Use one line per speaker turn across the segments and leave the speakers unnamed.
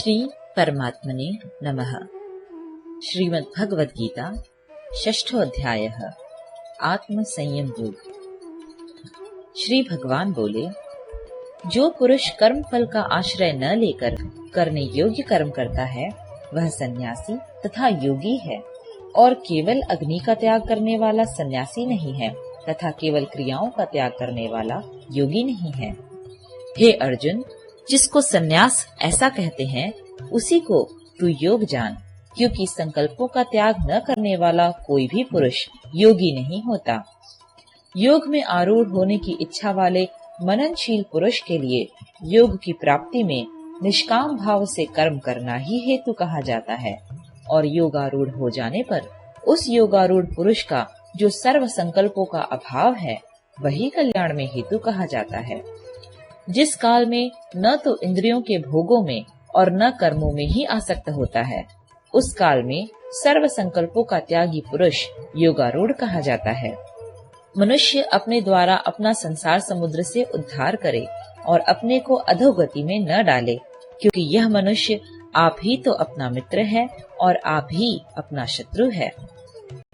श्री परमात्मने नमः। श्रीमद् भगवद गीता षष्ठो अध्यायः आत्म संयम योग। श्री भगवान बोले, जो पुरुष कर्म फल का आश्रय न लेकर करने योग्य कर्म करता है वह सन्यासी तथा योगी है, और केवल अग्नि का त्याग करने वाला सन्यासी नहीं है तथा केवल क्रियाओं का त्याग करने वाला योगी नहीं है। हे अर्जुन, जिसको सन्यास ऐसा कहते हैं उसी को तू योग जान, क्योंकि संकल्पों का त्याग न करने वाला कोई भी पुरुष योगी नहीं होता। योग में आरूढ़ होने की इच्छा वाले मननशील पुरुष के लिए योग की प्राप्ति में निष्काम भाव से कर्म करना ही हेतु कहा जाता है, और योगारूढ़ हो जाने पर उस योगारूढ़ पुरुष का जो सर्व संकल्पों का अभाव है वही कल्याण में हेतु कहा जाता है। जिस काल में न तो इंद्रियों के भोगों में और न कर्मों में ही आसक्त होता है, उस काल में सर्व संकल्पों का त्यागी पुरुष योगारूढ़ कहा जाता है। मनुष्य अपने द्वारा अपना संसार समुद्र से उद्धार करे और अपने को अधोगति में न डाले, क्योंकि यह मनुष्य आप ही तो अपना मित्र है और आप ही अपना शत्रु है।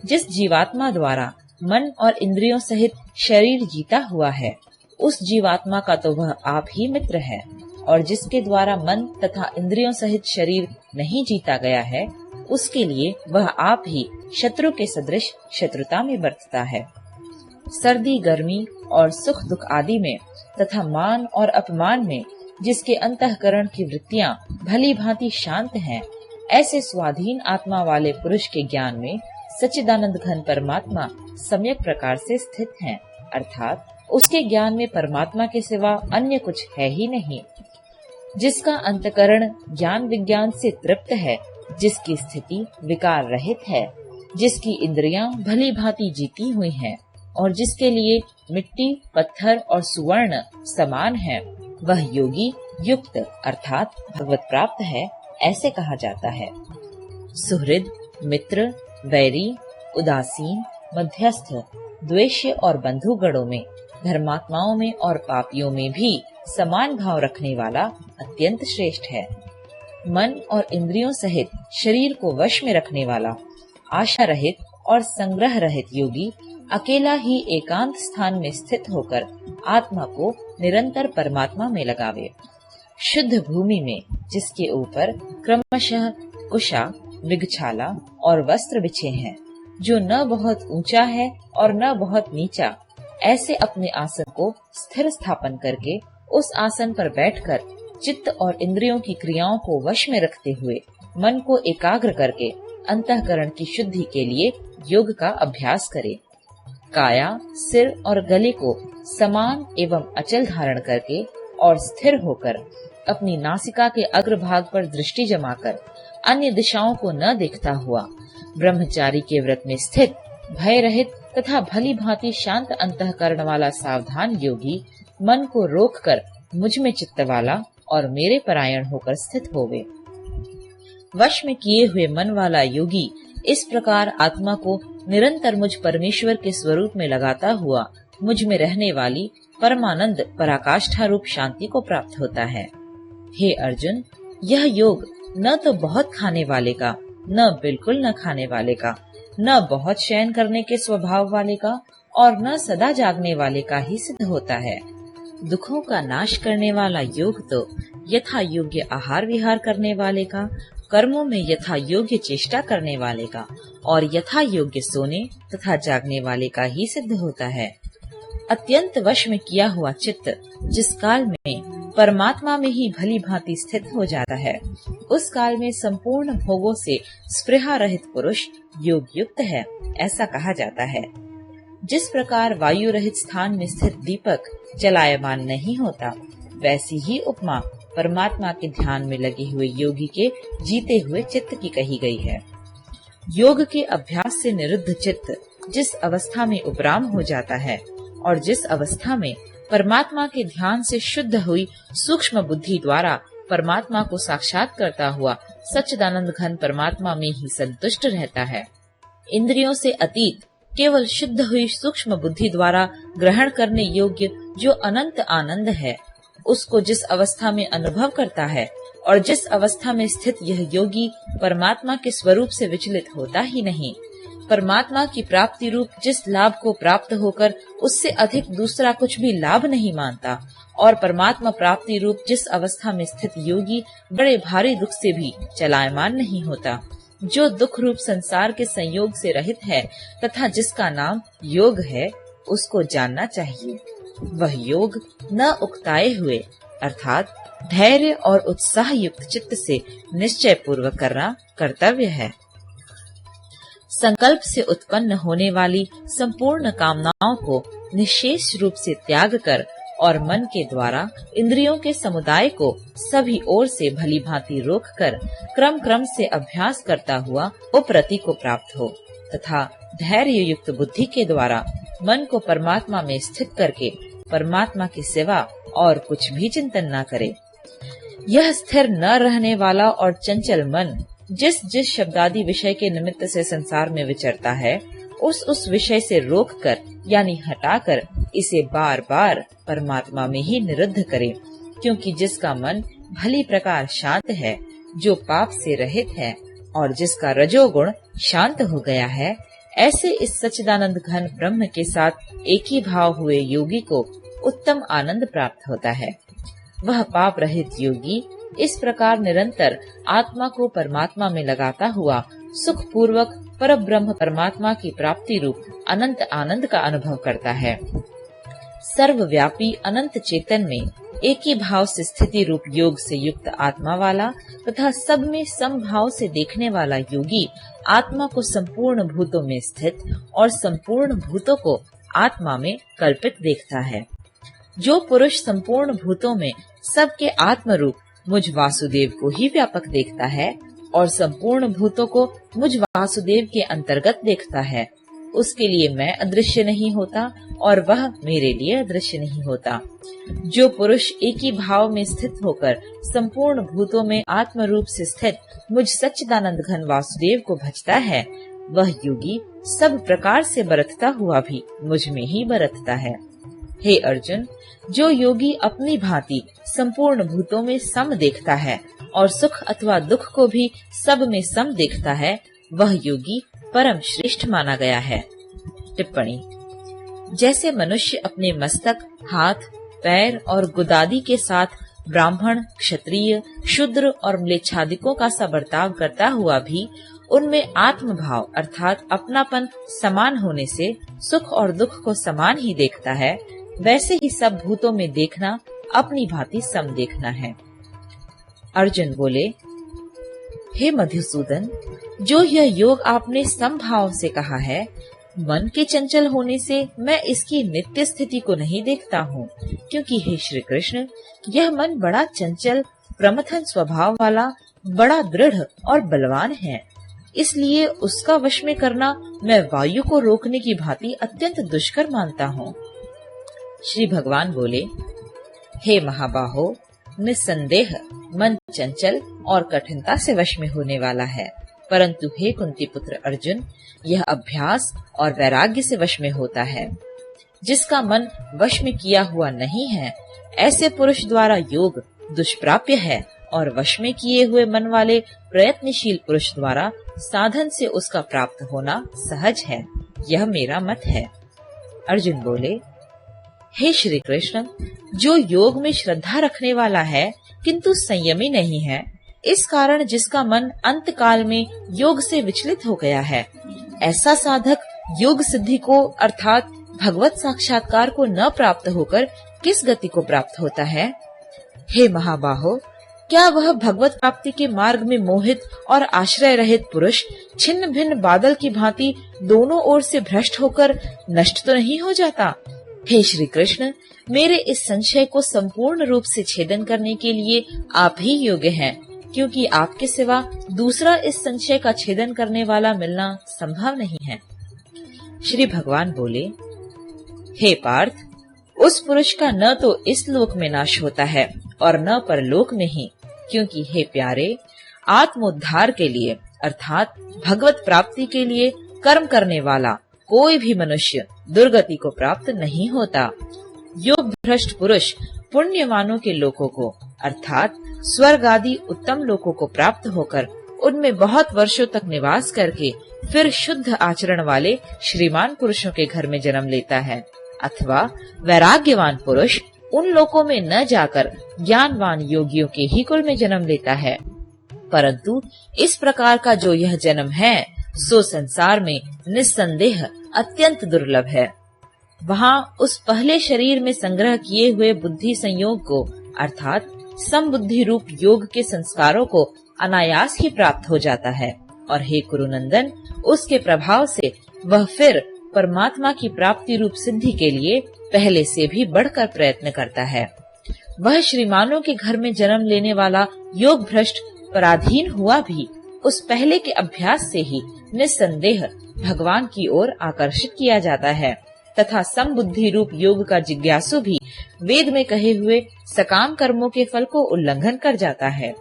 जिस जीवात्मा द्वारा मन और इंद्रियों सहित शरीर जीता हुआ है, उस जीवात्मा का तो वह आप ही मित्र है, और जिसके द्वारा मन तथा इंद्रियों सहित शरीर नहीं जीता गया है, उसके लिए वह आप ही शत्रु के सदृश शत्रुता में बरतता है। सर्दी गर्मी और सुख दुख आदि में तथा मान और अपमान में जिसके अंतःकरण की वृत्तियां भली भांति शांत हैं, ऐसे स्वाधीन आत्मा वाले पुरुष के ज्ञान में सच्चिदानंद घन परमात्मा सम्यक प्रकार से स्थित हैं, अर्थात उसके ज्ञान में परमात्मा के सिवा अन्य कुछ है ही नहीं। जिसका अंतकरण ज्ञान विज्ञान से तृप्त है, जिसकी स्थिति विकार रहित है, जिसकी इंद्रियां भली भांति जीती हुई हैं, और जिसके लिए मिट्टी पत्थर और सुवर्ण समान है, वह योगी युक्त अर्थात भगवत प्राप्त है, ऐसे कहा जाता है। सुहृद, मित्र, वैरी, उदासीन, मध्यस्थ, द्वेष्य और बंधु गणों में, धर्मात्माओं में और पापियों में भी समान भाव रखने वाला अत्यंत श्रेष्ठ है। मन और इंद्रियों सहित शरीर को वश में रखने वाला आशा रहित और संग्रह रहित योगी अकेला ही एकांत स्थान में स्थित होकर आत्मा को निरंतर परमात्मा में लगावे। शुद्ध भूमि में जिसके ऊपर क्रमशः कुशा, मृगछाला और वस्त्र बिछे हैं, जो न बहुत ऊंचा है और न बहुत नीचा, ऐसे अपने आसन को स्थिर स्थापन करके उस आसन पर बैठकर चित्त और इंद्रियों की क्रियाओं को वश में रखते हुए मन को एकाग्र करके अंतःकरण की शुद्धि के लिए योग का अभ्यास करे। काया, सिर और गले को समान एवं अचल धारण करके और स्थिर होकर अपनी नासिका के अग्रभाग पर दृष्टि जमाकर अन्य दिशाओं को न देखता हुआ ब्रह्मचारी के व्रत में स्थित भय रहित तथा भली भांति शांत अंतःकरण वाला सावधान योगी मन को रोककर मुझ में चित्त वाला और मेरे परायण होकर स्थित होवे। वश में किए हुए मन वाला योगी इस प्रकार आत्मा को निरंतर मुझ परमेश्वर के स्वरूप में लगाता हुआ मुझ में रहने वाली परमानंद पराकाष्ठा रूप शांति को प्राप्त होता है। हे अर्जुन, यह योग न तो बहुत खाने वाले का, न बिल्कुल न खाने वाले का, न बहुत शयन करने के स्वभाव वाले का और न सदा जागने वाले का ही सिद्ध होता है। दुखों का नाश करने वाला योग तो यथा योग्य आहार विहार करने वाले का, कर्मों में यथा योग्य चेष्टा करने वाले का और यथा योग्य सोने तथा जागने वाले का ही सिद्ध होता है। अत्यंत वश में किया हुआ चित्त जिस काल में परमात्मा में ही भली भांति स्थित हो जाता है, उस काल में संपूर्ण भोगों से स्पृहा रहित पुरुष योग युक्त है, ऐसा कहा जाता है। जिस प्रकार वायु रहित स्थान में स्थित दीपक चलायमान नहीं होता, वैसी ही उपमा परमात्मा के ध्यान में लगे हुए योगी के जीते हुए चित्त की कही गई है। योग के अभ्यास से निरुद्ध चित्त जिस अवस्था में उपराम हो जाता है और जिस अवस्था में परमात्मा के ध्यान से शुद्ध हुई सूक्ष्म बुद्धि द्वारा परमात्मा को साक्षात करता हुआ सच्चिदानंद घन परमात्मा में ही संतुष्ट रहता है, इंद्रियों से अतीत केवल शुद्ध हुई सूक्ष्म बुद्धि द्वारा ग्रहण करने योग्य जो अनंत आनंद है, उसको जिस अवस्था में अनुभव करता है और जिस अवस्था में स्थित यह योगी परमात्मा के स्वरूप से विचलित होता ही नहीं, परमात्मा की प्राप्ति रूप जिस लाभ को प्राप्त होकर उससे अधिक दूसरा कुछ भी लाभ नहीं मानता, और परमात्मा प्राप्ति रूप जिस अवस्था में स्थित योगी बड़े भारी दुख से भी चलायमान नहीं होता, जो दुख रूप संसार के संयोग से रहित है तथा जिसका नाम योग है, उसको जानना चाहिए। वह योग न उकताए हुए अर्थात धैर्य और उत्साह युक्त चित्त से निश्चय पूर्वक करना कर्तव्य है। संकल्प से उत्पन्न होने वाली संपूर्ण कामनाओं को निशेष रूप से त्याग कर और मन के द्वारा इंद्रियों के समुदाय को सभी ओर से भली भांति रोक कर क्रम क्रम से अभ्यास करता हुआ उपरति को प्राप्त हो, तथा धैर्य युक्त बुद्धि के द्वारा मन को परमात्मा में स्थित करके परमात्मा के सिवा और कुछ भी चिंतन न करे। यह स्थिर न रहने वाला और चंचल मन जिस जिस शब्दादि विषय के निमित्त से संसार में विचरता है, उस विषय से रोककर यानी हटाकर इसे बार बार परमात्मा में ही निरुद्ध करे, क्योंकि जिसका मन भली प्रकार शांत है, जो पाप से रहित है और जिसका रजोगुण शांत हो गया है, ऐसे इस सच्चिदानंद घन ब्रह्म के साथ एक ही भाव हुए योगी को उत्तम आनंद प्राप्त होता है। वह पाप रहित योगी इस प्रकार निरंतर आत्मा को परमात्मा में लगाता हुआ सुख पूर्वक परब्रह्म परमात्मा की प्राप्ति रूप अनंत आनंद का अनुभव करता है। सर्वव्यापी अनंत चेतन में एक ही भाव से स्थिति रूप योग से युक्त आत्मा वाला तथा सब में समभाव से देखने वाला योगी आत्मा को संपूर्ण भूतों में स्थित और संपूर्ण भूतों को आत्मा में कल्पित देखता है। जो पुरुष संपूर्ण भूतों में सबके आत्म रूप मुझ वासुदेव को ही व्यापक देखता है और संपूर्ण भूतों को मुझ वासुदेव के अंतर्गत देखता है, उसके लिए मैं अदृश्य नहीं होता और वह मेरे लिए अदृश्य नहीं होता। जो पुरुष एक ही भाव में स्थित होकर संपूर्ण भूतों में आत्म रूप से स्थित मुझ सच्चिदानंद घन वासुदेव को भजता है, वह योगी सब प्रकार से बरतता हुआ भी मुझ में ही बरतता है। हे अर्जुन, जो योगी अपनी भांति संपूर्ण भूतों में सम देखता है और सुख अथवा दुख को भी सब में सम देखता है, वह योगी परम श्रेष्ठ माना गया है। टिप्पणी: जैसे मनुष्य अपने मस्तक, हाथ, पैर और गुदादि के साथ ब्राह्मण, क्षत्रिय, शूद्र और म्लेच्छादिकों का सा बर्ताव करता हुआ भी उनमें आत्मभाव अर्थात अपनापन समान होने से सुख और दुख को समान ही देखता है, वैसे ही सब भूतों में देखना अपनी भांति सम देखना है। अर्जुन बोले, हे मधुसूदन, जो यह योग आपने समभाव से कहा है, मन के चंचल होने से मैं इसकी नित्य स्थिति को नहीं देखता हूँ, क्योंकि हे श्री कृष्ण, यह मन बड़ा चंचल प्रमथन स्वभाव वाला, बड़ा दृढ़ और बलवान है, इसलिए उसका वश में करना मैं वायु को रोकने की भांति अत्यंत दुष्कर मानता हूँ। श्री भगवान बोले, हे महाबाहो, निस्संदेह मन चंचल और कठिनता से वश में होने वाला है, परंतु हे कुंती पुत्र अर्जुन, यह अभ्यास और वैराग्य से वश में होता है। जिसका मन वश में किया हुआ नहीं है, ऐसे पुरुष द्वारा योग दुष्प्राप्य है और वश में किए हुए मन वाले प्रयत्नशील पुरुष द्वारा साधन से उसका प्राप्त होना सहज है। यह मेरा मत है। अर्जुन बोले, हे श्री कृष्ण, जो योग में श्रद्धा रखने वाला है किंतु संयमी नहीं है, इस कारण जिसका मन अंत काल में योग से विचलित हो गया है, ऐसा साधक योग सिद्धि को अर्थात भगवत साक्षात्कार को न प्राप्त होकर किस गति को प्राप्त होता है? हे महाबाहो, क्या वह भगवत प्राप्ति के मार्ग में मोहित और आश्रय रहित पुरुष छिन्न भिन्न बादल की भांति दोनों ओर से भ्रष्ट होकर नष्ट तो नहीं हो जाता? हे श्री कृष्ण, मेरे इस संशय को संपूर्ण रूप से छेदन करने के लिए आप ही योग्य हैं, क्योंकि आपके सिवा दूसरा इस संशय का छेदन करने वाला मिलना संभव नहीं है। श्री भगवान बोले, हे पार्थ, उस पुरुष का न तो इस लोक में नाश होता है और न परलोक में ही, क्योंकि हे प्यारे, आत्मोद्धार के लिए अर्थात भगवत प्राप्ति के लिए कर्म करने वाला कोई भी मनुष्य दुर्गति को प्राप्त नहीं होता। योग भ्रष्ट पुरुष पुण्यवानों के लोकों को अर्थात स्वर्ग आदि उत्तम लोकों को प्राप्त होकर उनमें बहुत वर्षों तक निवास करके फिर शुद्ध आचरण वाले श्रीमान पुरुषों के घर में जन्म लेता है, अथवा वैराग्यवान पुरुष उन लोकों में न जाकर ज्ञानवान योगियों के ही कुल में जन्म लेता है। परंतु इस प्रकार का जो यह जन्म है सो संसार में निस्संदेह अत्यंत दुर्लभ है। वहाँ उस पहले शरीर में संग्रह किए हुए बुद्धि संयोग को अर्थात समबुद्धि रूप योग के संस्कारों को अनायास ही प्राप्त हो जाता है, और हे कुरुनंदन, उसके प्रभाव से वह फिर परमात्मा की प्राप्ति रूप सिद्धि के लिए पहले से भी बढ़कर प्रयत्न करता है। वह श्रीमानों के घर में जन्म लेने वाला योग भ्रष्ट पराधीन हुआ भी उस पहले के अभ्यास से ही निस्संदेह भगवान की ओर आकर्षित किया जाता है, तथा समबुद्धि रूप योग का जिज्ञासु भी वेद में कहे हुए सकाम कर्मों के फल को उल्लंघन कर जाता है।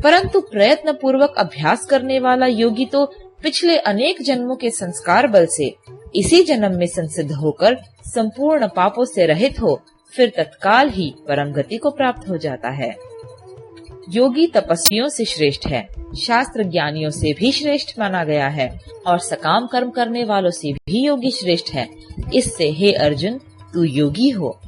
परंतु प्रयत्न पूर्वक अभ्यास करने वाला योगी तो पिछले अनेक जन्मों के संस्कार बल से इसी जन्म में संसिद्ध होकर संपूर्ण पापों से रहित हो फिर तत्काल ही परम गति को प्राप्त हो जाता है। योगी तपस्वियों से श्रेष्ठ है, शास्त्र ज्ञानियों से भी श्रेष्ठ माना गया है, और सकाम कर्म करने वालों से भी योगी श्रेष्ठ है। इससे हे अर्जुन, तू योगी हो।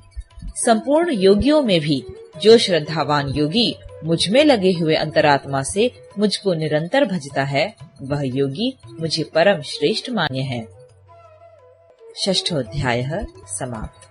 संपूर्ण योगियों में भी जो श्रद्धावान योगी मुझ में लगे हुए अंतरात्मा से मुझको निरंतर भजता है, वह योगी मुझे परम श्रेष्ठ मान्य है। 6वां अध्याय समाप्त।